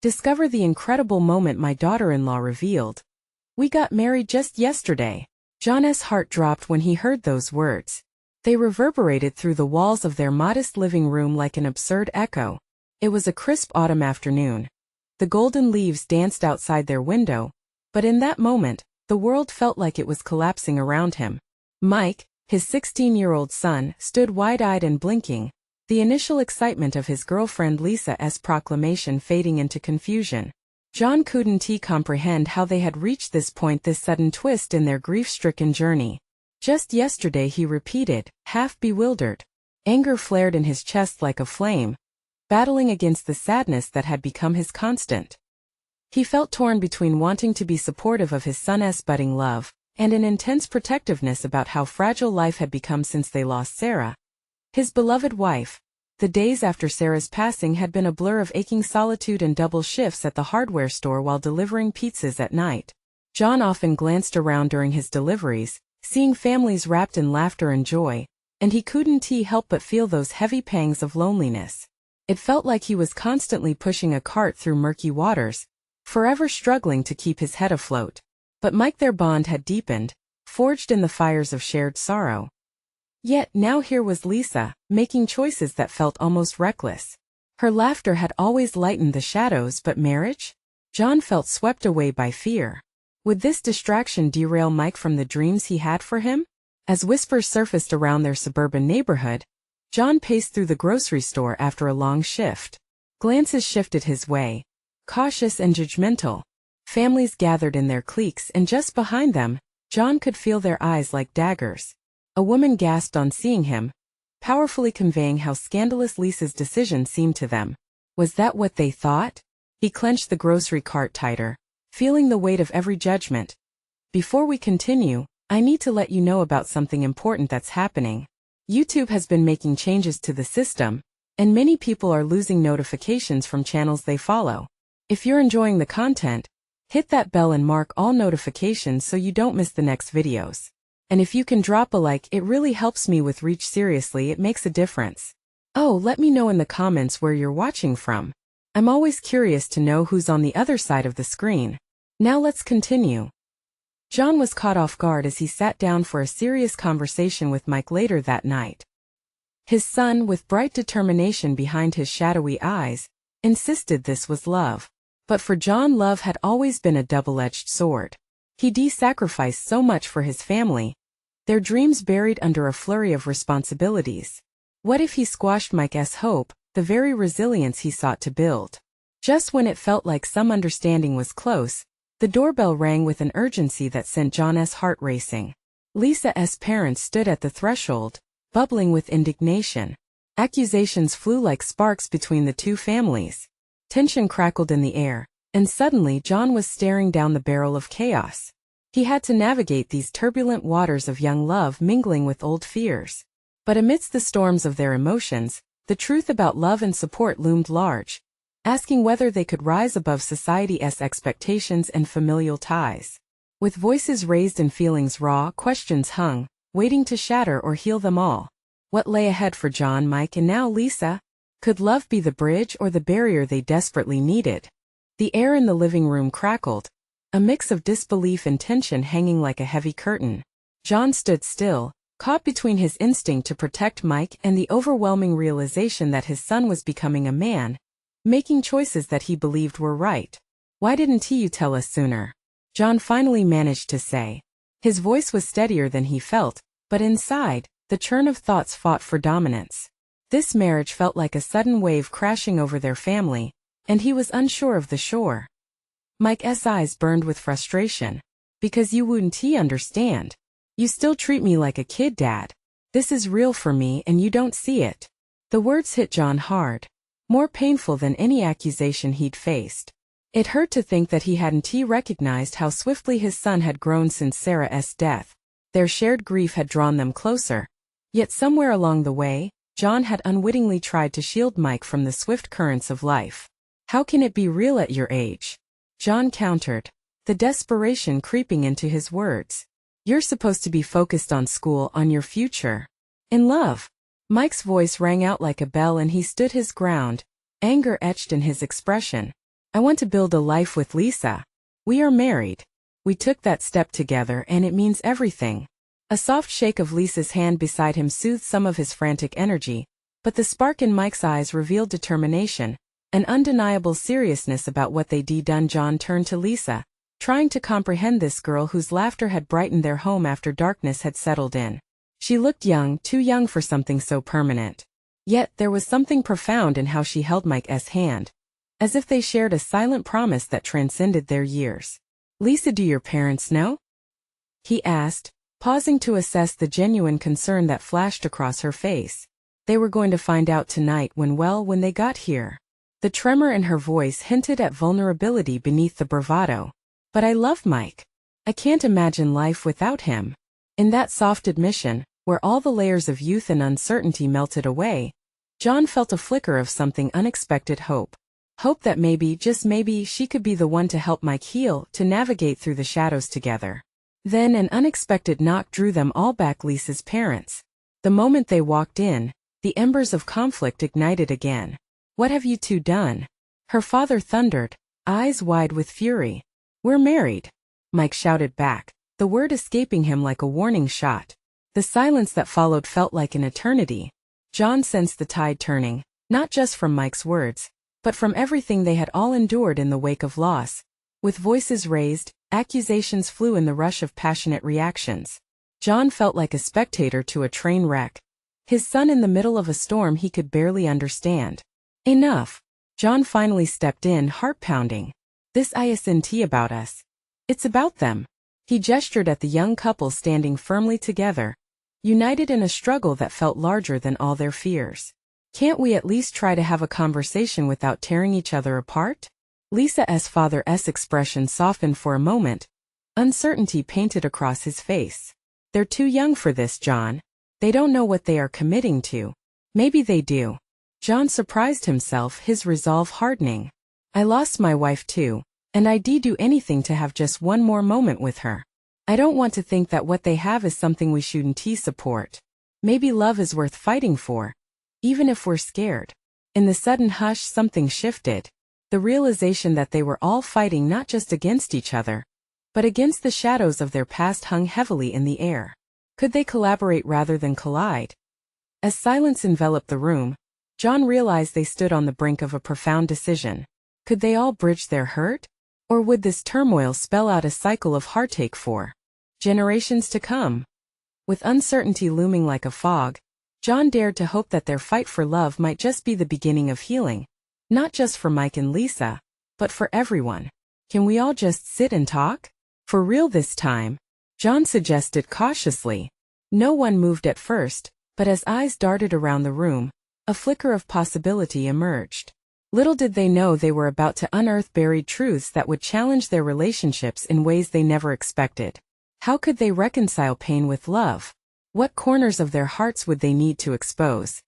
Discover the incredible moment my daughter-in-law revealed. We got married just yesterday. John's heart dropped when he heard those words. They reverberated through the walls of their modest living room like an absurd echo. It was a crisp autumn afternoon. The golden leaves danced outside their window, but in that moment, the world felt like it was collapsing around him. Mike, his 16-year-old son, stood wide-eyed and blinking, the initial excitement of his girlfriend Lisa's proclamation fading into confusion. John couldn't comprehend how they had reached this point, this sudden twist in their grief-stricken journey. Just yesterday, he repeated, half bewildered. Anger flared in his chest like a flame, battling against the sadness that had become his constant. He felt torn between wanting to be supportive of his son's budding love, and an intense protectiveness about how fragile life had become since they lost Sarah, his beloved wife. The days after Sarah's passing had been a blur of aching solitude and double shifts at the hardware store while delivering pizzas at night. John often glanced around during his deliveries, seeing families wrapped in laughter and joy, and he couldn't help but feel those heavy pangs of loneliness. It felt like he was constantly pushing a cart through murky waters, forever struggling to keep his head afloat. But Mike, their bond had deepened, forged in the fires of shared sorrow. Yet now here was Lisa, making choices that felt almost reckless. Her laughter had always lightened the shadows, but marriage? John felt swept away by fear. Would this distraction derail Mike from the dreams he had for him? As whispers surfaced around their suburban neighborhood, John paced through the grocery store after a long shift. Glances shifted his way, cautious and judgmental. Families gathered in their cliques, and just behind them, John could feel their eyes like daggers. A woman gasped on seeing him, powerfully conveying how scandalous Lisa's decision seemed to them. Was that what they thought? He clenched the grocery cart tighter, feeling the weight of every judgment. Before we continue, I need to let you know about something important that's happening. YouTube has been making changes to the system, and many people are losing notifications from channels they follow. If you're enjoying the content, hit that bell and mark all notifications so you don't miss the next videos. And if you can drop a like, it really helps me with reach. Seriously, it makes a difference. Oh, let me know in the comments where you're watching from. I'm always curious to know who's on the other side of the screen. Now let's continue. John was caught off guard as he sat down for a serious conversation with Mike later that night. His son, with bright determination behind his shadowy eyes, insisted this was love. But for John, love had always been a double-edged sword. He'd sacrificed so much for his family, their dreams buried under a flurry of responsibilities. What if he squashed Mike's hope, the very resilience he sought to build? Just when it felt like some understanding was close, the doorbell rang with an urgency that sent John's heart racing. Lisa's parents stood at the threshold, bubbling with indignation. Accusations flew like sparks between the two families. Tension crackled in the air, and suddenly John was staring down the barrel of chaos. He had to navigate these turbulent waters of young love mingling with old fears. But amidst the storms of their emotions, the truth about love and support loomed large, asking whether they could rise above society's expectations and familial ties. With voices raised and feelings raw, questions hung, waiting to shatter or heal them all. What lay ahead for John, Mike, and now Lisa? Could love be the bridge or the barrier they desperately needed? The air in the living room crackled, a mix of disbelief and tension hanging like a heavy curtain. John stood still, caught between his instinct to protect Mike and the overwhelming realization that his son was becoming a man, making choices that he believed were right. Why didn't you tell us sooner? John finally managed to say. His voice was steadier than he felt, but inside, the churn of thoughts fought for dominance. This marriage felt like a sudden wave crashing over their family, and he was unsure of the shore. Mike's eyes burned with frustration. Because you wouldn't understand. You still treat me like a kid, Dad. This is real for me and you don't see it. The words hit John hard, more painful than any accusation he'd faced. It hurt to think that he hadn't recognized how swiftly his son had grown since Sarah's death. Their shared grief had drawn them closer. Yet somewhere along the way, John had unwittingly tried to shield Mike from the swift currents of life. How can it be real at your age? John countered, the desperation creeping into his words. You're supposed to be focused on school, on your future. In love. Mike's voice rang out like a bell and he stood his ground, anger etched in his expression. I want to build a life with Lisa. We are married. We took that step together and it means everything. A soft shake of Lisa's hand beside him soothed some of his frantic energy, but the spark in Mike's eyes revealed determination, an undeniable seriousness about what they'd done. John turned to Lisa, trying to comprehend this girl whose laughter had brightened their home after darkness had settled in. She looked young, too young for something so permanent. Yet there was something profound in how she held Mike's hand, as if they shared a silent promise that transcended their years. Lisa, do your parents know? He asked, pausing to assess the genuine concern that flashed across her face. They were going to find out tonight when they got here. The tremor in her voice hinted at vulnerability beneath the bravado. But I love Mike. I can't imagine life without him. In that soft admission, where all the layers of youth and uncertainty melted away, John felt a flicker of something unexpected hope. Hope that maybe, just maybe, she could be the one to help Mike heal, to navigate through the shadows together. Then an unexpected knock drew them all back. Lisa's parents. The moment they walked in, the embers of conflict ignited again. What have you two done? Her father thundered, eyes wide with fury. We're married, Mike shouted back, the word escaping him like a warning shot. The silence that followed felt like an eternity. John sensed the tide turning, not just from Mike's words, but from everything they had all endured in the wake of loss. With voices raised, accusations flew in the rush of passionate reactions. John felt like a spectator to a train wreck. His son in the middle of a storm he could barely understand. Enough. John finally stepped in, heart pounding. This isn't about us. It's about them. He gestured at the young couple standing firmly together, united in a struggle that felt larger than all their fears. Can't we at least try to have a conversation without tearing each other apart? Lisa's father's expression softened for a moment. Uncertainty painted across his face. They're too young for this, John. They don't know what they are committing to. Maybe they do. John surprised himself, his resolve hardening. I lost my wife too, and I'd do anything to have just one more moment with her. I don't want to think that what they have is something we shouldn't support. Maybe love is worth fighting for, even if we're scared. In the sudden hush, something shifted. The realization that they were all fighting not just against each other, but against the shadows of their past hung heavily in the air. Could they collaborate rather than collide? As silence enveloped the room, John realized they stood on the brink of a profound decision. Could they all bridge their hurt? Or would this turmoil spell out a cycle of heartache for generations to come? With uncertainty looming like a fog, John dared to hope that their fight for love might just be the beginning of healing. Not just for Mike and Lisa, but for everyone. Can we all just sit and talk? For real this time? John suggested cautiously. No one moved at first, but as eyes darted around the room, a flicker of possibility emerged. Little did they know they were about to unearth buried truths that would challenge their relationships in ways they never expected. How could they reconcile pain with love? What corners of their hearts would they need to expose?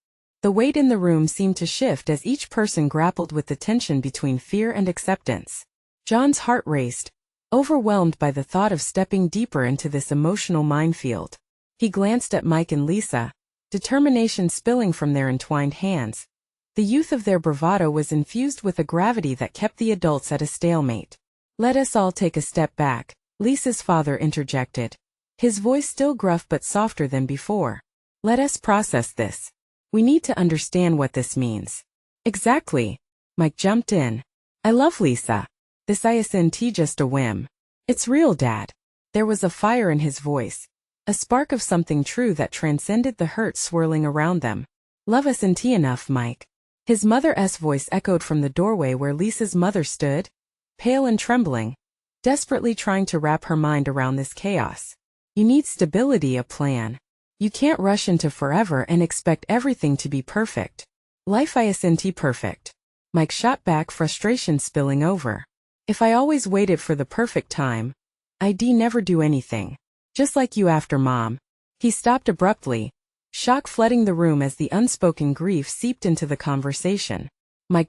The weight in the room seemed to shift as each person grappled with the tension between fear and acceptance. John's heart raced, overwhelmed by the thought of stepping deeper into this emotional minefield. He glanced at Mike and Lisa, determination spilling from their entwined hands. The youth of their bravado was infused with a gravity that kept the adults at a stalemate. Let us all take a step back, Lisa's father interjected, his voice still gruff but softer than before. Let us process this. We need to understand what this means. Exactly. Mike jumped in. I love Lisa. This isn't just a whim. It's real, Dad. There was a fire in his voice, a spark of something true that transcended the hurt swirling around them. Love isn't enough, Mike. His mother's voice echoed from the doorway where Lisa's mother stood, pale and trembling, desperately trying to wrap her mind around this chaos. You need stability, a plan. You can't rush into forever and expect everything to be perfect. Life isn't perfect. Mike shot back, frustration spilling over. If I always waited for the perfect time, I'd never do anything. Just like you after Mom. He stopped abruptly, shock flooding the room as the unspoken grief seeped into the conversation.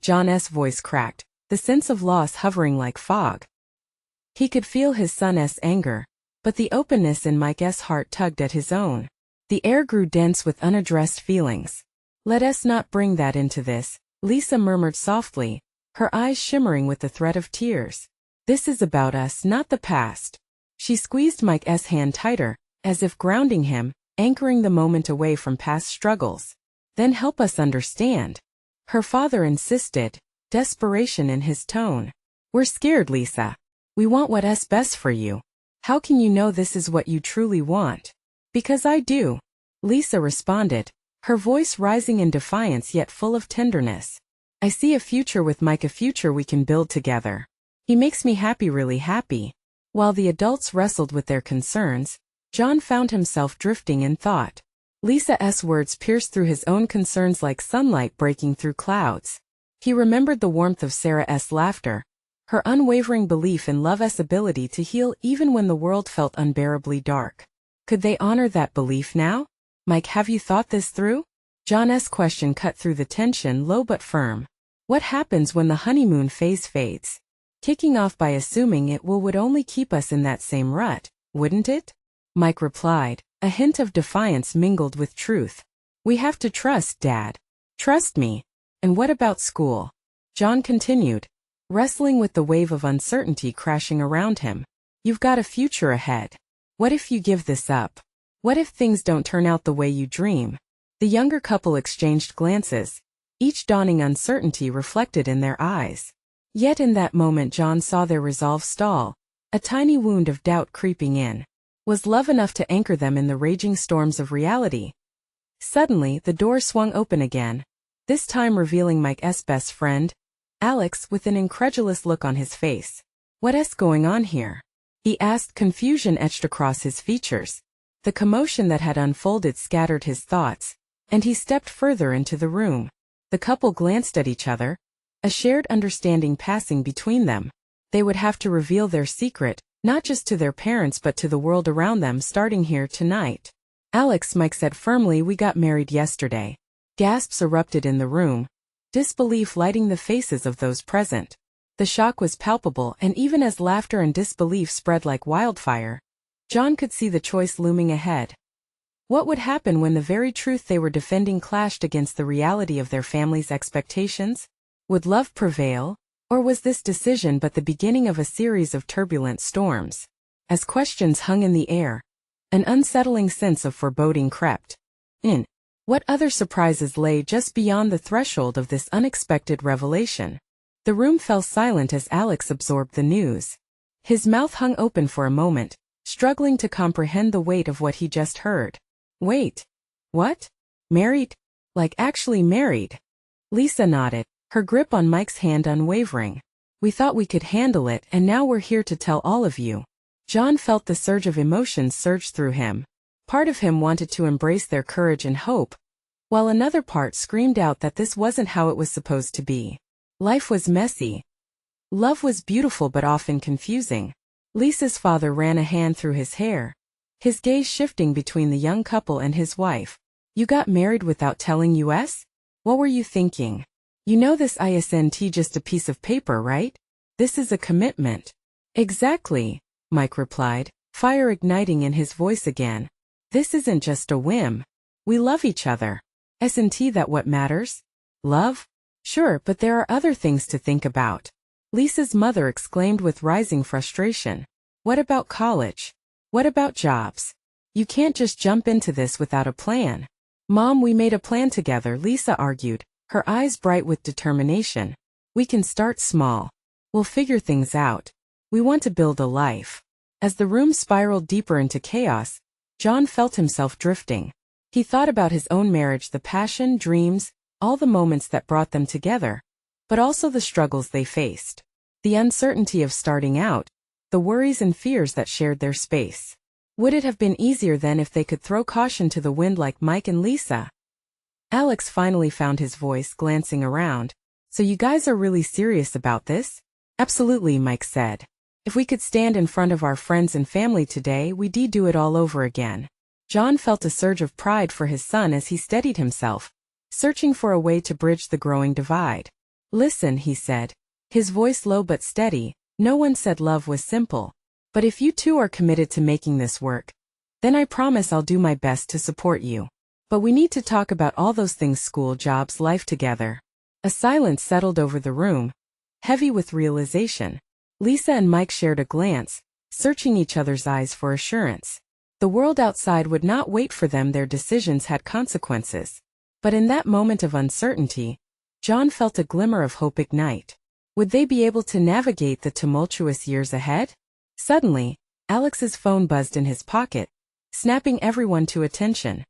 John's voice cracked, the sense of loss hovering like fog. He could feel his son's anger, but the openness in Mike's heart tugged at his own. The air grew dense with unaddressed feelings. Let us not bring that into this, Lisa murmured softly, her eyes shimmering with the threat of tears. This is about us, not the past. She squeezed Mike's hand tighter, as if grounding him, anchoring the moment away from past struggles. Then help us understand. Her father insisted, desperation in his tone. We're scared, Lisa. We want what's best for you. How can you know this is what you truly want? Because I do, Lisa responded, her voice rising in defiance yet full of tenderness. I see a future with Mike, a future we can build together. He makes me happy, really happy. While the adults wrestled with their concerns, John found himself drifting in thought. Lisa's words pierced through his own concerns like sunlight breaking through clouds. He remembered the warmth of Sarah's laughter, her unwavering belief in love's ability to heal even when the world felt unbearably dark. Could they honor that belief now? Mike, have you thought this through? John's question cut through the tension, low but firm. What happens when the honeymoon phase fades? Kicking off by assuming it would only keep us in that same rut, wouldn't it? Mike replied, a hint of defiance mingled with truth. We have to trust, Dad. Trust me. And what about school? John continued, wrestling with the wave of uncertainty crashing around him. You've got a future ahead. What if you give this up? What if things don't turn out the way you dream? The younger couple exchanged glances, each dawning uncertainty reflected in their eyes. Yet in that moment John saw their resolve stall, a tiny wound of doubt creeping in. Was love enough to anchor them in the raging storms of reality? Suddenly, the door swung open again, this time revealing Mike's best friend, Alex, with an incredulous look on his face. What's going on here? He asked, confusion etched across his features. The commotion that had unfolded scattered his thoughts, and he stepped further into the room. The couple glanced at each other, a shared understanding passing between them. They would have to reveal their secret, not just to their parents but to the world around them, starting here tonight. Alex, Mike said firmly, we got married yesterday. Gasps erupted in the room, disbelief lighting the faces of those present. The shock was palpable, and even as laughter and disbelief spread like wildfire, John could see the choice looming ahead. What would happen when the very truth they were defending clashed against the reality of their family's expectations? Would love prevail? Or was this decision but the beginning of a series of turbulent storms? As questions hung in the air, an unsettling sense of foreboding crept in. What other surprises lay just beyond the threshold of this unexpected revelation? The room fell silent as Alex absorbed the news. His mouth hung open for a moment, struggling to comprehend the weight of what he just heard. Wait. What? Married? Like actually married? Lisa nodded, her grip on Mike's hand unwavering. We thought we could handle it, and now we're here to tell all of you. John felt the surge of emotions surge through him. Part of him wanted to embrace their courage and hope, while another part screamed out that this wasn't how it was supposed to be. Life was messy. Love was beautiful but often confusing. Lisa's father ran a hand through his hair, his gaze shifting between the young couple and his wife. You got married without telling us? What were you thinking? You know this isn't just a piece of paper, right? This is a commitment. Exactly, Mike replied, fire igniting in his voice again. This isn't just a whim. We love each other. Isn't that what matters? Love? Sure, but there are other things to think about. Lisa's mother exclaimed with rising frustration. What about college? What about jobs? You can't just jump into this without a plan. Mom, we made a plan together, Lisa argued, her eyes bright with determination. We can start small. We'll figure things out. We want to build a life. As the room spiraled deeper into chaos, John felt himself drifting. He thought about his own marriage, the passion, dreams, all the moments that brought them together, but also the struggles they faced. The uncertainty of starting out, the worries and fears that shared their space. Would it have been easier then if they could throw caution to the wind like Mike and Lisa? Alex finally found his voice, glancing around. So you guys are really serious about this? Absolutely, Mike said. If we could stand in front of our friends and family today, we'd do it all over again. John felt a surge of pride for his son as he steadied himself, searching for a way to bridge the growing divide. Listen, he said, his voice low but steady. No one said love was simple. But if you two are committed to making this work, then I promise I'll do my best to support you. But we need to talk about all those things: school, jobs, life together. A silence settled over the room, heavy with realization. Lisa and Mike shared a glance, searching each other's eyes for assurance. The world outside would not wait for them, their decisions had consequences. But in that moment of uncertainty, John felt a glimmer of hope ignite. Would they be able to navigate the tumultuous years ahead? Suddenly, Alex's phone buzzed in his pocket, snapping everyone to attention.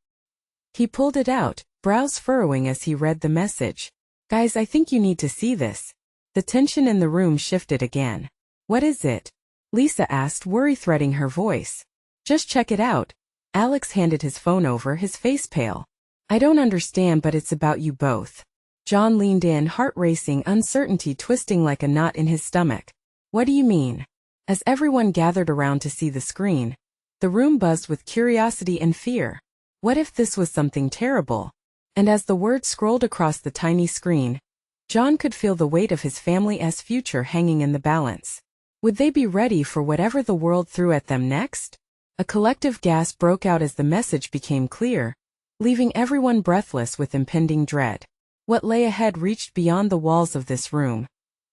He pulled it out, brows furrowing as he read the message. "Guys, I think you need to see this." The tension in the room shifted again. "What is it?" Lisa asked, worry threading her voice. "Just check it out." Alex handed his phone over, his face pale. "I don't understand, but it's about you both." John leaned in, heart racing, uncertainty twisting like a knot in his stomach. "What do you mean?" As everyone gathered around to see the screen, the room buzzed with curiosity and fear. What if this was something terrible? And as the words scrolled across the tiny screen, John could feel the weight of his family's future hanging in the balance. Would they be ready for whatever the world threw at them next? A collective gasp broke out as the message became clear, leaving everyone breathless with impending dread. What lay ahead reached beyond the walls of this room,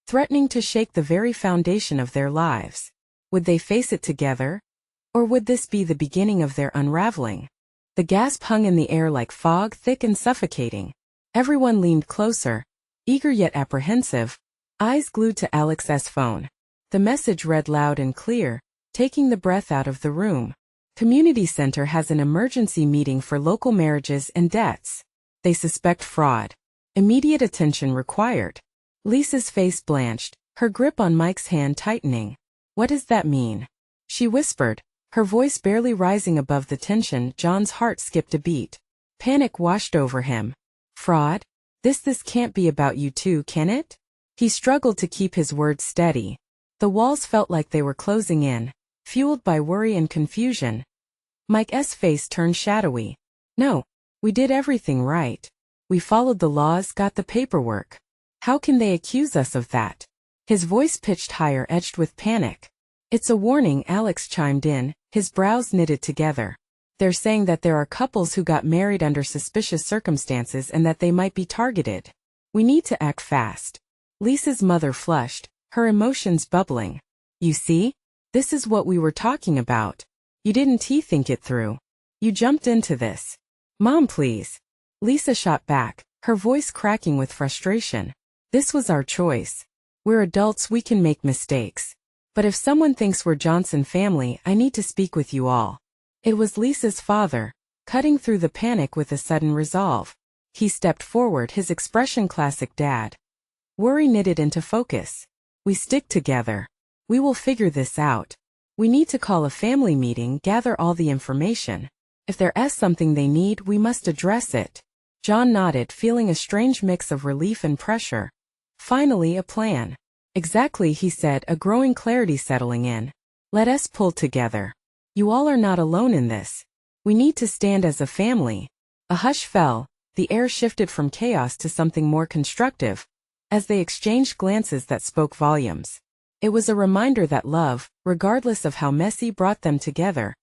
threatening to shake the very foundation of their lives. Would they face it together? Or would this be the beginning of their unraveling? The gasp hung in the air like fog, thick and suffocating. Everyone leaned closer, eager yet apprehensive, eyes glued to Alex's phone. The message read loud and clear, taking the breath out of the room. "Community Center has an emergency meeting for local marriages and debts. They suspect fraud. Immediate attention required." Lisa's face blanched, her grip on Mike's hand tightening. "What does that mean?" she whispered, her voice barely rising above the tension. John's heart skipped a beat. Panic washed over him. "Fraud? This can't be about you two, can it?" He struggled to keep his words steady. The walls felt like they were closing in, fueled by worry and confusion. Mike's face turned shadowy. "No, we did everything right. We followed the laws, got the paperwork. How can they accuse us of that?" His voice pitched higher, edged with panic. "It's a warning," Alex chimed in, his brows knitted together. "They're saying that there are couples who got married under suspicious circumstances and that they might be targeted. We need to act fast." Lisa's mother flushed, her emotions bubbling. "You see? This is what we were talking about. You didn't think it through. You jumped into this." "Mom, please." Lisa shot back, her voice cracking with frustration. "This was our choice. We're adults, we can make mistakes. But if someone thinks we're Johnson family, I need to speak with you all." It was Lisa's father, cutting through the panic with a sudden resolve. He stepped forward, his expression classic dad. Worry knitted into focus. "We stick together. We will figure this out. We need to call a family meeting, gather all the information. If there's something they need, we must address it." John nodded, feeling a strange mix of relief and pressure. "Finally, a plan." "Exactly," he said, a growing clarity settling in. "Let us pull together. You all are not alone in this. We need to stand as a family." A hush fell, the air shifted from chaos to something more constructive, as they exchanged glances that spoke volumes. It was a reminder that love, regardless of how messy, brought them together.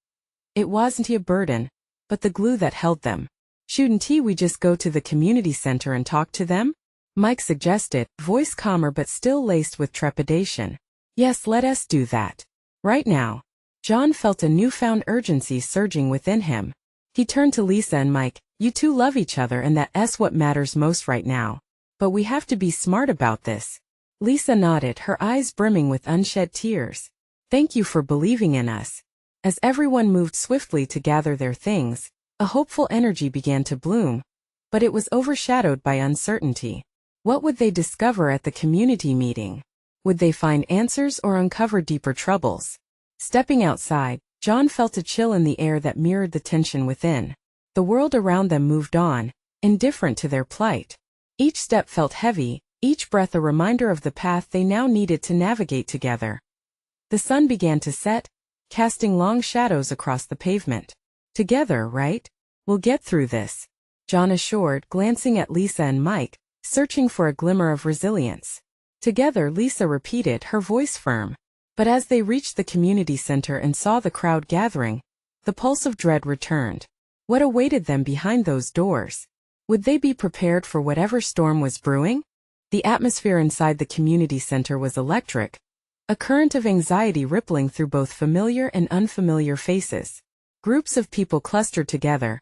It wasn't a burden, but the glue that held them. "Shouldn't we just go to the community center and talk to them?" Mike suggested, voice calmer but still laced with trepidation. "Yes, let us do that. Right now." John felt a newfound urgency surging within him. He turned to Lisa and Mike. "You two love each other and that's what matters most right now. But we have to be smart about this." Lisa nodded, her eyes brimming with unshed tears. "Thank you for believing in us." As everyone moved swiftly to gather their things, a hopeful energy began to bloom, but it was overshadowed by uncertainty. What would they discover at the community meeting? Would they find answers or uncover deeper troubles? Stepping outside, John felt a chill in the air that mirrored the tension within. The world around them moved on, indifferent to their plight. Each step felt heavy, each breath a reminder of the path they now needed to navigate together. The sun began to set, casting long shadows across the pavement. "Together, right? We'll get through this," John assured, glancing at Lisa and Mike, searching for a glimmer of resilience. "Together," Lisa repeated, her voice firm. But as they reached the community center and saw the crowd gathering, the pulse of dread returned. What awaited them behind those doors? Would they be prepared for whatever storm was brewing? The atmosphere inside the community center was electric, a current of anxiety rippling through both familiar and unfamiliar faces. Groups of people clustered together,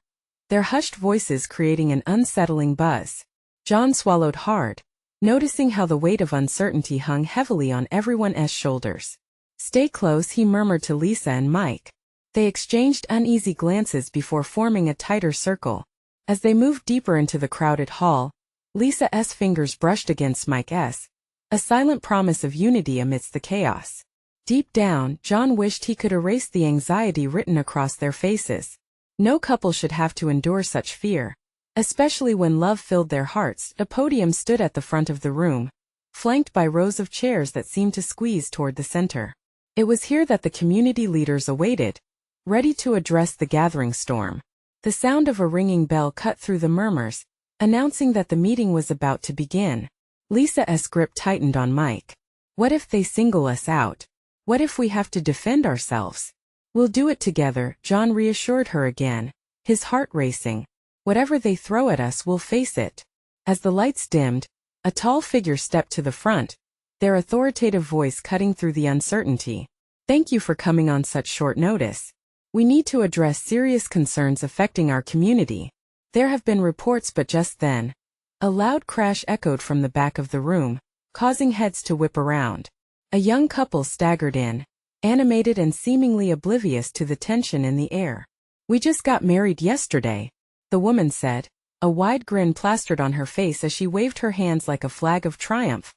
their hushed voices creating an unsettling buzz. John swallowed hard, noticing how the weight of uncertainty hung heavily on everyone's shoulders. "Stay close," he murmured to Lisa and Mike. They exchanged uneasy glances before forming a tighter circle. As they moved deeper into the crowded hall, Lisa's fingers brushed against Mike's, a silent promise of unity amidst the chaos. Deep down, John wished he could erase the anxiety written across their faces. No couple should have to endure such fear, especially when love filled their hearts. A podium stood at the front of the room, flanked by rows of chairs that seemed to squeeze toward the center. It was here that the community leaders awaited, ready to address the gathering storm. The sound of a ringing bell cut through the murmurs, announcing that the meeting was about to begin. Lisa's grip tightened on Mike. "What if they single us out? What if we have to defend ourselves?" "We'll do it together," John reassured her again, his heart racing. "Whatever they throw at us, we'll face it." As the lights dimmed, a tall figure stepped to the front, their authoritative voice cutting through the uncertainty. "Thank you for coming on such short notice. We need to address serious concerns affecting our community." There have been reports, but just then, a loud crash echoed from the back of the room, causing heads to whip around. A young couple staggered in, animated and seemingly oblivious to the tension in the air. "We just got married yesterday," the woman said, a wide grin plastered on her face as she waved her hands like a flag of triumph.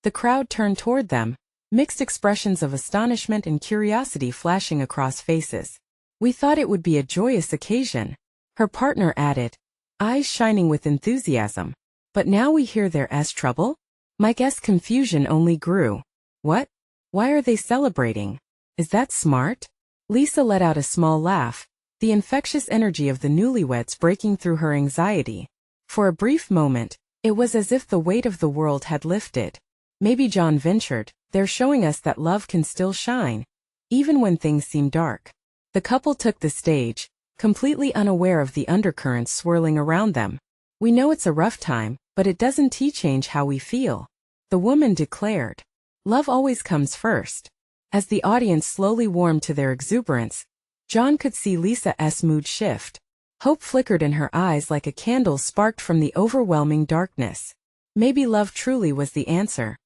The crowd turned toward them, mixed expressions of astonishment and curiosity flashing across faces. "We thought it would be a joyous occasion," her partner added, eyes shining with enthusiasm. "But now we hear there's trouble?" Mike's confusion only grew. "What? Why are they celebrating? Is that smart?" Lisa let out a small laugh, the infectious energy of the newlyweds breaking through her anxiety. For a brief moment, it was as if the weight of the world had lifted. "Maybe," John ventured, "they're showing us that love can still shine, even when things seem dark." The couple took the stage, completely unaware of the undercurrents swirling around them. "We know it's a rough time, but it doesn't change how we feel," the woman declared. "Love always comes first." As the audience slowly warmed to their exuberance, John could see Lisa's mood shift. Hope flickered in her eyes like a candle sparked from the overwhelming darkness. Maybe love truly was the answer.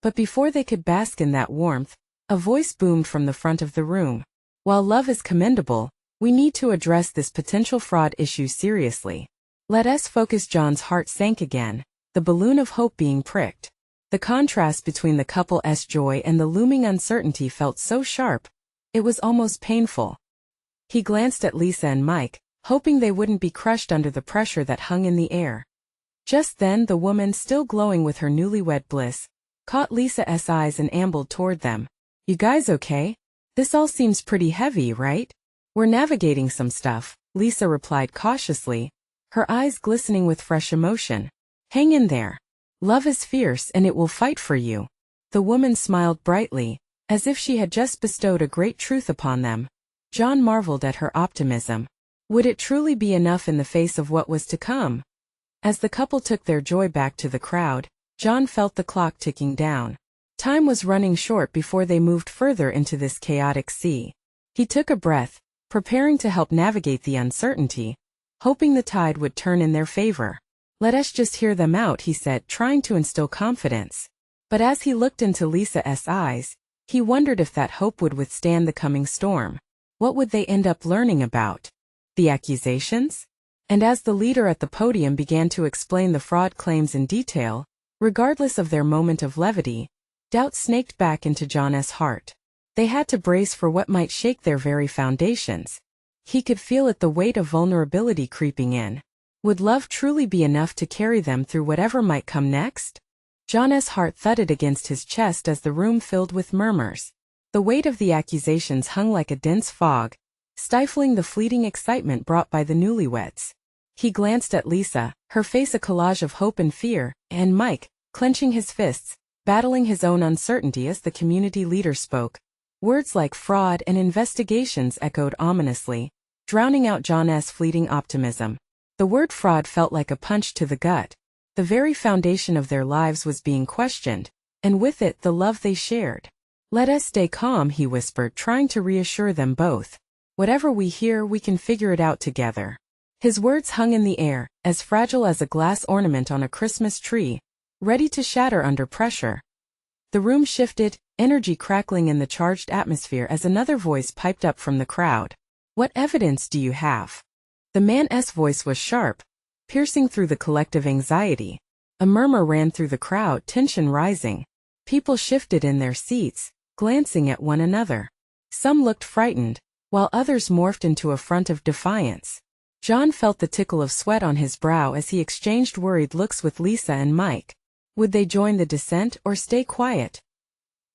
But before they could bask in that warmth, a voice boomed from the front of the room. "While love is commendable, we need to address this potential fraud issue seriously. Let us focus." John's heart sank again, the balloon of hope being pricked. The contrast between the couple's joy and the looming uncertainty felt so sharp, it was almost painful. He glanced at Lisa and Mike, hoping they wouldn't be crushed under the pressure that hung in the air. Just then the woman, still glowing with her newlywed bliss, caught Lisa's eyes and ambled toward them. "You guys okay? This all seems pretty heavy, right?" "We're navigating some stuff," Lisa replied cautiously, her eyes glistening with fresh emotion. "Hang in there. Love is fierce and it will fight for you." The woman smiled brightly, as if she had just bestowed a great truth upon them. John marveled at her optimism. Would it truly be enough in the face of what was to come? As the couple took their joy back to the crowd, John felt the clock ticking down. Time was running short before they moved further into this chaotic sea. He took a breath, preparing to help navigate the uncertainty, hoping the tide would turn in their favor. "Let us just hear them out," he said, trying to instill confidence. But as he looked into Lisa's eyes, he wondered if that hope would withstand the coming storm. What would they end up learning about the accusations? And as the leader at the podium began to explain the fraud claims in detail, regardless of their moment of levity, doubt snaked back into John's heart. They had to brace for what might shake their very foundations. He could feel it, the weight of vulnerability creeping in. Would love truly be enough to carry them through whatever might come next? John's heart thudded against his chest as the room filled with murmurs. The weight of the accusations hung like a dense fog, stifling the fleeting excitement brought by the newlyweds. He glanced at Lisa, her face a collage of hope and fear, and Mike, clenching his fists, battling his own uncertainty as the community leader spoke. Words like fraud and investigations echoed ominously, drowning out John's fleeting optimism. The word fraud felt like a punch to the gut, The very foundation of their lives was being questioned, and with it the love they shared. "Let us stay calm," he whispered, trying to reassure them both. "Whatever we hear, we can figure it out together." His words hung in the air, as fragile as a glass ornament on a Christmas tree, ready to shatter under pressure. The room shifted, energy crackling in the charged atmosphere as another voice piped up from the crowd. "What evidence do you have?" The man's voice was sharp, piercing through the collective anxiety. A murmur ran through the crowd, tension rising. People shifted in their seats, glancing at one another. Some looked frightened, while others morphed into a front of defiance. John felt the tickle of sweat on his brow as he exchanged worried looks with Lisa and Mike. Would they join the dissent or stay quiet?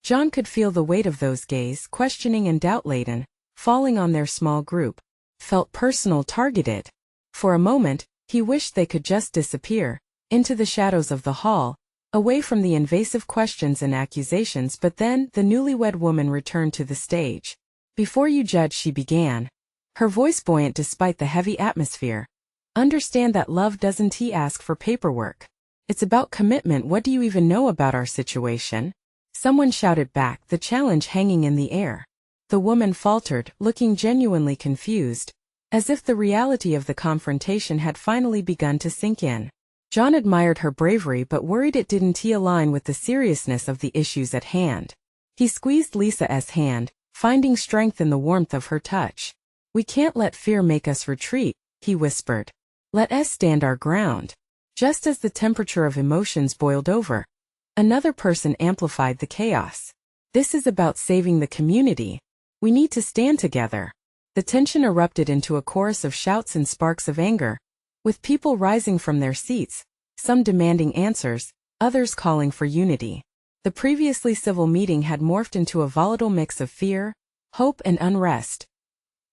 John could feel the weight of those gaze, questioning and doubt-laden, falling on their small group. Felt personal, targeted. For a moment, he wished they could just disappear, into the shadows of the hall, away from the invasive questions and accusations, but then the newlywed woman returned to the stage. "Before you judge," she began, her voice buoyant despite the heavy atmosphere. "Understand that love doesn't ask for paperwork. It's about commitment. What do you even know about our situation?" Someone shouted back, the challenge hanging in the air. The woman faltered, looking genuinely confused, as if the reality of the confrontation had finally begun to sink in. John admired her bravery but worried it didn't align with the seriousness of the issues at hand. He squeezed Lisa's hand, finding strength in the warmth of her touch. "We can't let fear make us retreat," he whispered. "Let us stand our ground." Just as the temperature of emotions boiled over, another person amplified the chaos. "This is about saving the community. We need to stand together." The tension erupted into a chorus of shouts and sparks of anger, with people rising from their seats, some demanding answers, others calling for unity. The previously civil meeting had morphed into a volatile mix of fear, hope, and unrest.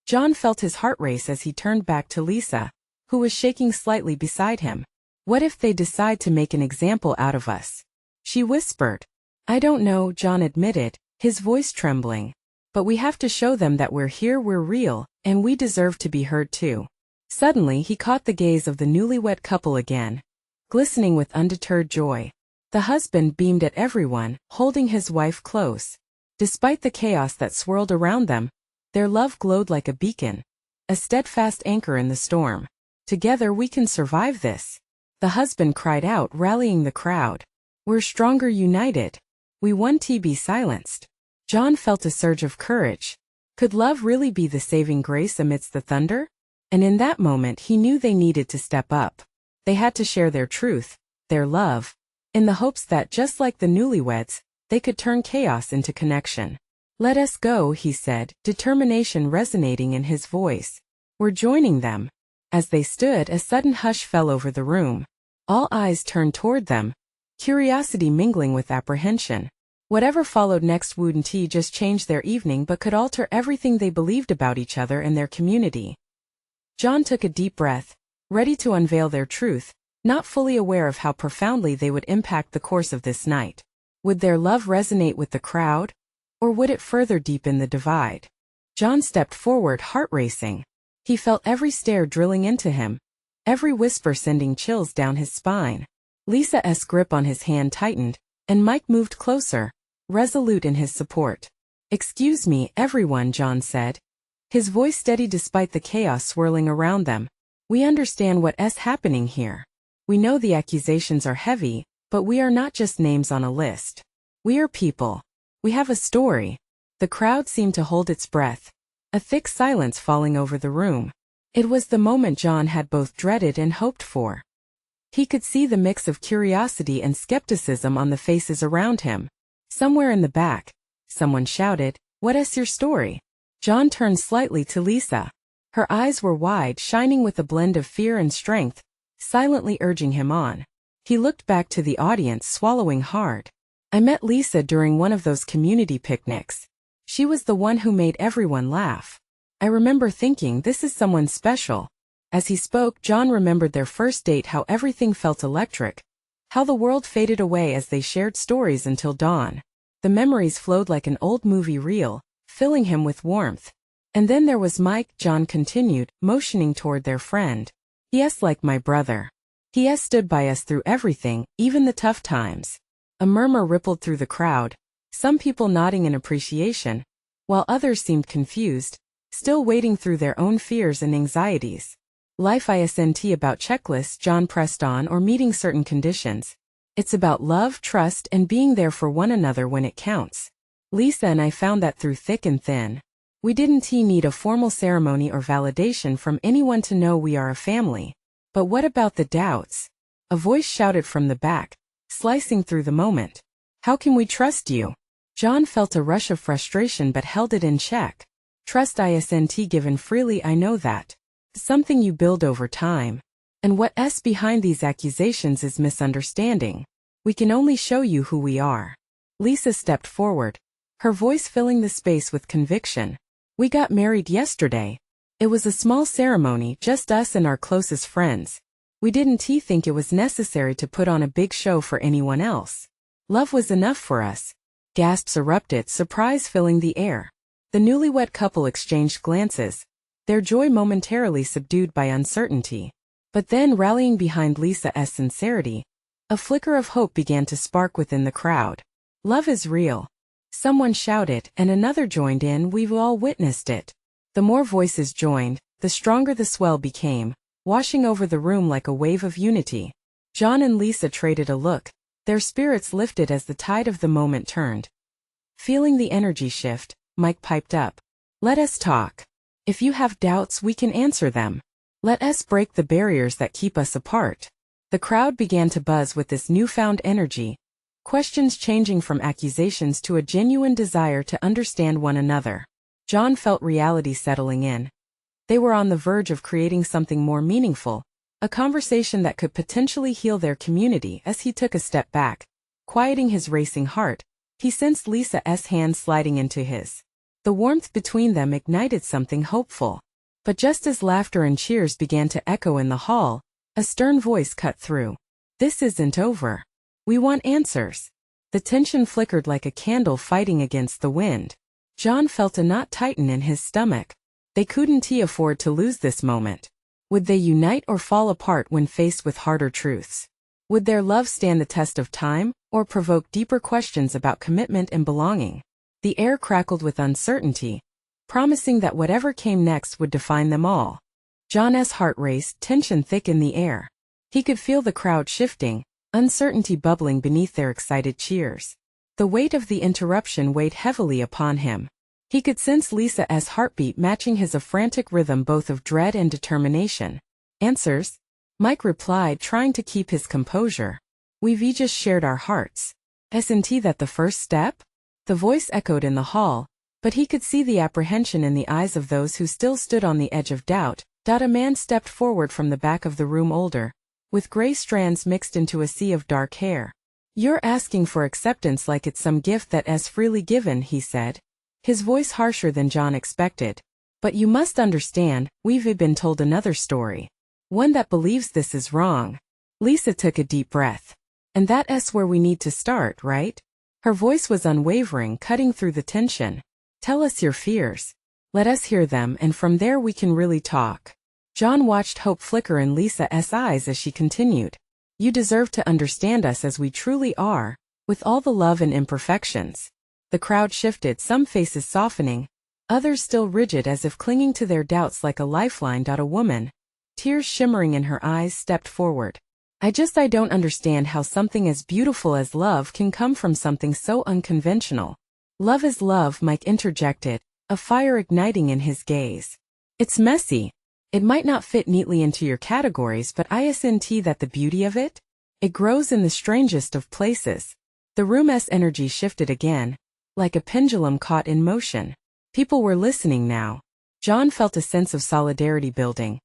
John felt his heart race as he turned back to Lisa, who was shaking slightly beside him. "What if they decide to make an example out of us?" she whispered. "I don't know," John admitted, his voice trembling. "But we have to show them that we're here, we're real, and we deserve to be heard too." Suddenly he caught the gaze of the newlywed couple again, glistening with undeterred joy. The husband beamed at everyone, holding his wife close. Despite the chaos that swirled around them, their love glowed like a beacon, a steadfast anchor in the storm. "Together we can survive this," the husband cried out, rallying the crowd. "We're stronger united. We won't be silenced." John felt a surge of courage. Could love really be the saving grace amidst the thunder? And in that moment he knew they needed to step up. They had to share their truth, their love, in the hopes that, just like the newlyweds, they could turn chaos into connection. "Let us go," he said, determination resonating in his voice. "We're joining them." As they stood, a sudden hush fell over the room. All eyes turned toward them, curiosity mingling with apprehension. Whatever followed next wouldn't just change their evening but could alter everything they believed about each other and their community. John took a deep breath, ready to unveil their truth, not fully aware of how profoundly they would impact the course of this night. Would their love resonate with the crowd? Or would it further deepen the divide? John stepped forward, heart racing. He felt every stare drilling into him, every whisper sending chills down his spine. Lisa's grip on his hand tightened, and Mike moved closer, resolute in his support. "Excuse me, everyone," John said, his voice steady despite the chaos swirling around them. "We understand what's happening here. We know the accusations are heavy, but we are not just names on a list. We are people. We have a story." The crowd seemed to hold its breath, a thick silence falling over the room. It was the moment John had both dreaded and hoped for. He could see the mix of curiosity and skepticism on the faces around him. Somewhere in the back, someone shouted, "What's your story?" John turned slightly to Lisa. Her eyes were wide, shining with a blend of fear and strength, silently urging him on. He looked back to the audience, swallowing hard. "I met Lisa during one of those community picnics. She was the one who made everyone laugh. I remember thinking, this is someone special." As he spoke, John remembered their first date, how everything felt electric, how the world faded away as they shared stories until dawn. The memories flowed like an old movie reel, filling him with warmth. "And then there was Mike," John continued, motioning toward their friend. "Yes, like my brother. He has stood by us through everything, even the tough times. A murmur rippled through the crowd, some people nodding in appreciation, while others seemed confused, still wading through their own fears and anxieties. Life isn't about checklists, John pressed on, or meeting certain conditions. It's about love, trust, and being there for one another when it counts. Lisa and I found that through thick and thin. We didn't need a formal ceremony or validation from anyone to know we are a family. But what about the doubts? A voice shouted from the back, slicing through the moment. How can we trust you? John felt a rush of frustration but held it in check. Trust isn't given freely, I know that. It's something you build over time. And what's behind these accusations is misunderstanding. We can only show you who we are. Lisa stepped forward, her voice filling the space with conviction. We got married yesterday. It was a small ceremony, just us and our closest friends. We didn't think it was necessary to put on a big show for anyone else. Love was enough for us. Gasps erupted, surprise filling the air. The newlywed couple exchanged glances, their joy momentarily subdued by uncertainty. But then, rallying behind Lisa's sincerity, a flicker of hope began to spark within the crowd. Love is real. Someone shouted, and another joined in. We've all witnessed it. The more voices joined, the stronger the swell became, washing over the room like a wave of unity. John and Lisa traded a look, their spirits lifted as the tide of the moment turned. Feeling the energy shift, Mike piped up. Let us talk. If you have doubts, we can answer them. Let us break the barriers that keep us apart. The crowd began to buzz with this newfound energy, questions changing from accusations to a genuine desire to understand one another. John felt reality settling in. They were on the verge of creating something more meaningful, a conversation that could potentially heal their community. As he took a step back, quieting his racing heart, he sensed Lisa's hand sliding into his. The warmth between them ignited something hopeful. But just as laughter and cheers began to echo in the hall, a stern voice cut through. This isn't over. We want answers. The tension flickered like a candle fighting against the wind. John felt a knot tighten in his stomach. They couldn't afford to lose this moment. Would they unite or fall apart when faced with harder truths? Would their love stand the test of time, or provoke deeper questions about commitment and belonging? The air crackled with uncertainty, promising that whatever came next would define them all. John's heart raced, tension thick in the air. He could feel the crowd shifting, uncertainty bubbling beneath their excited cheers. The weight of the interruption weighed heavily upon him. He could sense Lisa's heartbeat matching his, a frantic rhythm both of dread and determination. Answers? Mike replied, trying to keep his composure. We've just shared our hearts. Isn't that the first step? The voice echoed in the hall, but he could see the apprehension in the eyes of those who still stood on the edge of doubt. A man stepped forward from the back of the room, older, with gray strands mixed into a sea of dark hair. You're asking for acceptance like it's some gift that's freely given, he said, his voice harsher than John expected. But you must understand, we've been told another story. One that believes this is wrong. Lisa took a deep breath. And that's where we need to start, right? Her voice was unwavering, cutting through the tension. Tell us your fears. Let us hear them, and from there we can really talk. John watched hope flicker in Lisa's eyes as she continued. You deserve to understand us as we truly are, with all the love and imperfections. The crowd shifted, some faces softening, others still rigid as if clinging to their doubts like a lifeline. A woman, tears shimmering in her eyes, stepped forward. I don't understand how something as beautiful as love can come from something so unconventional. Love is love, Mike interjected, a fire igniting in his gaze. It's messy. It might not fit neatly into your categories, but isn't that the beauty of it? It grows in the strangest of places. The room's energy shifted again, like a pendulum caught in motion. People were listening now. John felt a sense of solidarity building,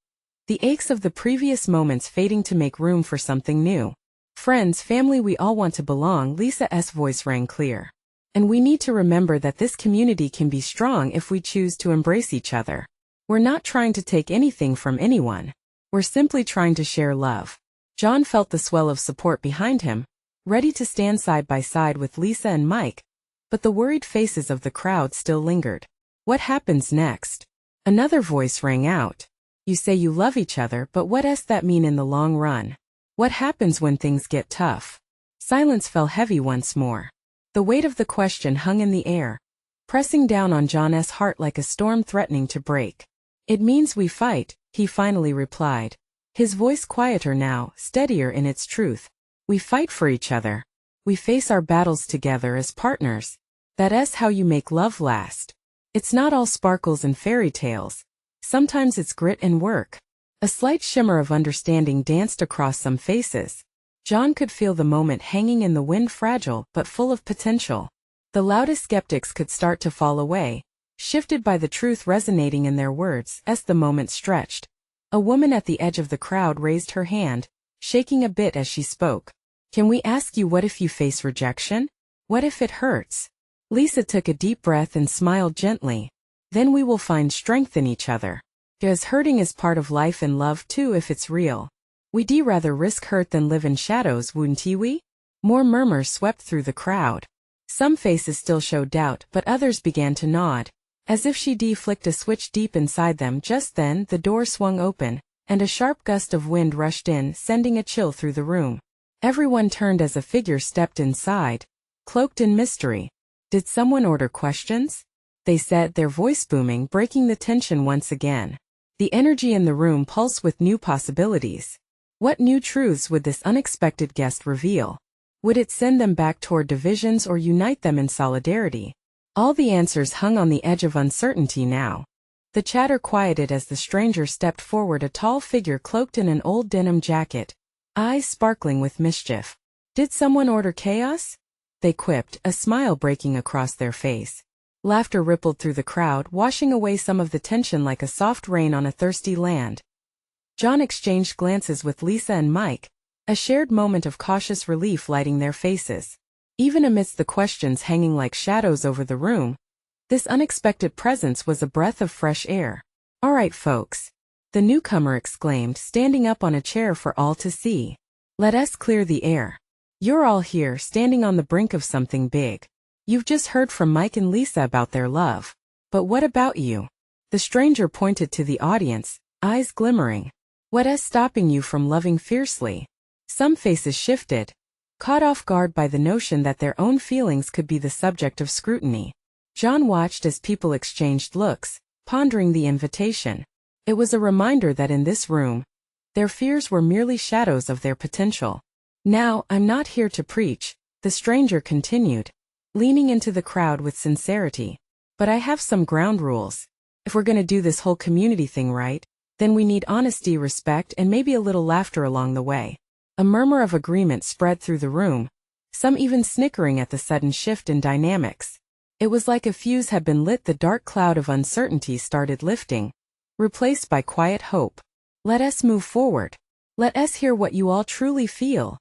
the aches of the previous moments fading to make room for something new. Friends, family, we all want to belong, Lisa's voice rang clear. And we need to remember that this community can be strong if we choose to embrace each other. We're not trying to take anything from anyone. We're simply trying to share love. John felt the swell of support behind him, ready to stand side by side with Lisa and Mike, but the worried faces of the crowd still lingered. What happens next? Another voice rang out. You say you love each other, but what does that mean in the long run? What happens when things get tough? Silence fell heavy once more. The weight of the question hung in the air, pressing down on John's heart like a storm threatening to break. It means we fight, he finally replied. His voice quieter now, steadier in its truth. We fight for each other. We face our battles together as partners. That's how you make love last. It's not all sparkles and fairy tales. Sometimes it's grit and work. A slight shimmer of understanding danced across some faces. John could feel the moment hanging in the wind, fragile but full of potential. The loudest skeptics could start to fall away, shifted by the truth resonating in their words as the moment stretched. A woman at the edge of the crowd raised her hand, shaking a bit as she spoke. Can we ask you, what if you face rejection? What if it hurts? Lisa took a deep breath and smiled gently. Then we will find strength in each other. Because hurting is part of life and love too if it's real. We'd rather risk hurt than live in shadows, wouldn't we? More murmurs swept through the crowd. Some faces still showed doubt, but others began to nod, as if she flicked a switch deep inside them. Just then the door swung open, and a sharp gust of wind rushed in, sending a chill through the room. Everyone turned as a figure stepped inside, cloaked in mystery. Did someone order questions? They said, their voice booming, breaking the tension once again. The energy in the room pulsed with new possibilities. What new truths would this unexpected guest reveal? Would it send them back toward divisions or unite them in solidarity? All the answers hung on the edge of uncertainty now. The chatter quieted as the stranger stepped forward, a tall figure cloaked in an old denim jacket, eyes sparkling with mischief. Did someone order chaos? They quipped, a smile breaking across their face. Laughter rippled through the crowd, washing away some of the tension like a soft rain on a thirsty land. John exchanged glances with Lisa and Mike, a shared moment of cautious relief lighting their faces. Even amidst the questions hanging like shadows over the room, this unexpected presence was a breath of fresh air. All right, folks, the newcomer exclaimed, standing up on a chair for all to see. Let us clear the air. You're all here, standing on the brink of something big. You've just heard from Mike and Lisa about their love. But what about you? The stranger pointed to the audience, eyes glimmering. What's stopping you from loving fiercely? Some faces shifted, caught off guard by the notion that their own feelings could be the subject of scrutiny. John watched as people exchanged looks, pondering the invitation. It was a reminder that in this room, their fears were merely shadows of their potential. Now, I'm not here to preach, the stranger continued, leaning into the crowd with sincerity. But I have some ground rules. If we're going to do this whole community thing right, then we need honesty, respect, and maybe a little laughter along the way. A murmur of agreement spread through the room, some even snickering at the sudden shift in dynamics. It was like a fuse had been lit. The dark cloud of uncertainty started lifting, replaced by quiet hope. Let us move forward. Let us hear what you all truly feel.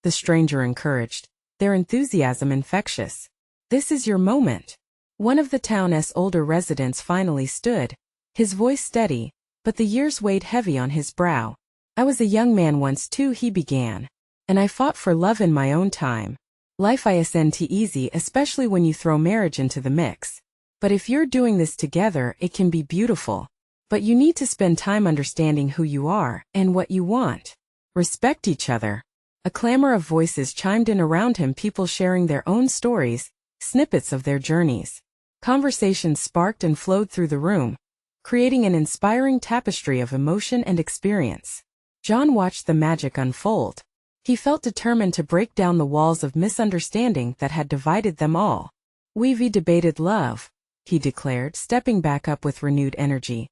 The stranger encouraged, their enthusiasm infectious. This is your moment. One of the town's older residents finally stood, his voice steady, but the years weighed heavy on his brow. I was a young man once too, he began. And I fought for love in my own time. Life isn't easy, especially when you throw marriage into the mix. But if you're doing this together, it can be beautiful. But you need to spend time understanding who you are and what you want. Respect each other. A clamor of voices chimed in around him, people sharing their own stories, snippets of their journeys. Conversations sparked and flowed through the room, creating an inspiring tapestry of emotion and experience. John watched the magic unfold. He felt determined to break down the walls of misunderstanding that had divided them all. We've debated love, he declared, stepping back up with renewed energy.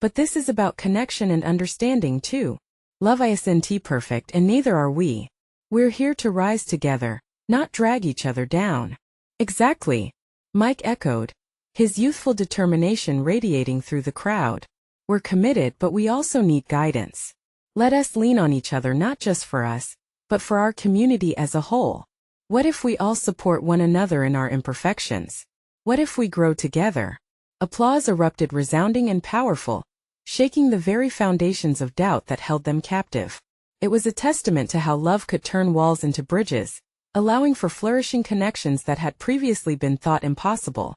But this is about connection and understanding too. Love isn't perfect, and neither are we. We're here to rise together, not drag each other down. Exactly, Mike echoed, his youthful determination radiating through the crowd. We're committed, but we also need guidance. Let us lean on each other, not just for us, but for our community as a whole. What if we all support one another in our imperfections? What if we grow together? Applause erupted, resounding and powerful, shaking the very foundations of doubt that held them captive. It was a testament to how love could turn walls into bridges, allowing for flourishing connections that had previously been thought impossible.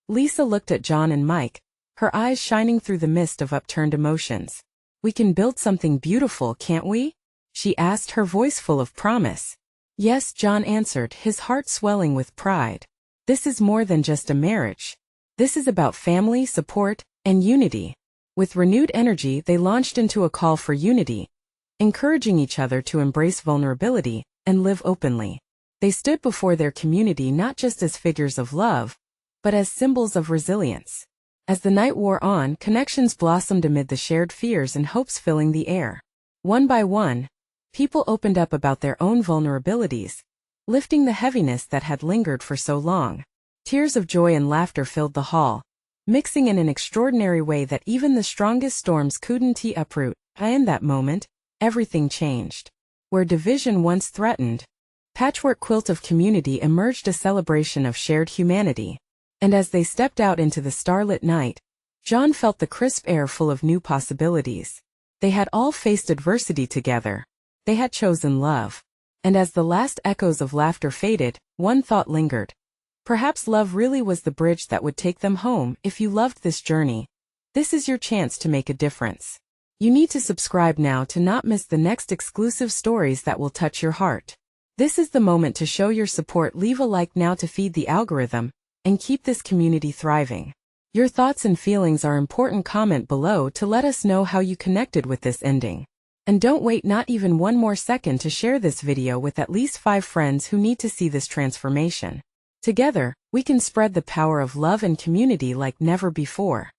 Lisa looked at John and Mike, her eyes shining through the mist of upturned emotions. We can build something beautiful, can't we? she asked, her voice full of promise. Yes, John answered, his heart swelling with pride. This is more than just a marriage. This is about family, support, and unity. With renewed energy, they launched into a call for unity, encouraging each other to embrace vulnerability and live openly. They stood before their community not just as figures of love, but as symbols of resilience. As the night wore on, connections blossomed amid the shared fears and hopes filling the air. One by one, people opened up about their own vulnerabilities, lifting the heaviness that had lingered for so long. Tears of joy and laughter filled the hall, mixing in an extraordinary way that even the strongest storms couldn't uproot. In that moment, everything changed. Where division once threatened, patchwork quilt of community emerged, a celebration of shared humanity. And as they stepped out into the starlit night, John felt the crisp air full of new possibilities. They had all faced adversity together. They had chosen love. And as the last echoes of laughter faded, one thought lingered. Perhaps love really was the bridge that would take them home. If you loved this journey, this is your chance to make a difference. You need to subscribe now to not miss the next exclusive stories that will touch your heart. This is the moment to show your support. Leave a like now to feed the algorithm and keep this community thriving. Your thoughts and feelings are important. Comment below to let us know how you connected with this ending. And don't wait not even one more second to share this video with at least 5 friends who need to see this transformation. Together, we can spread the power of love and community like never before.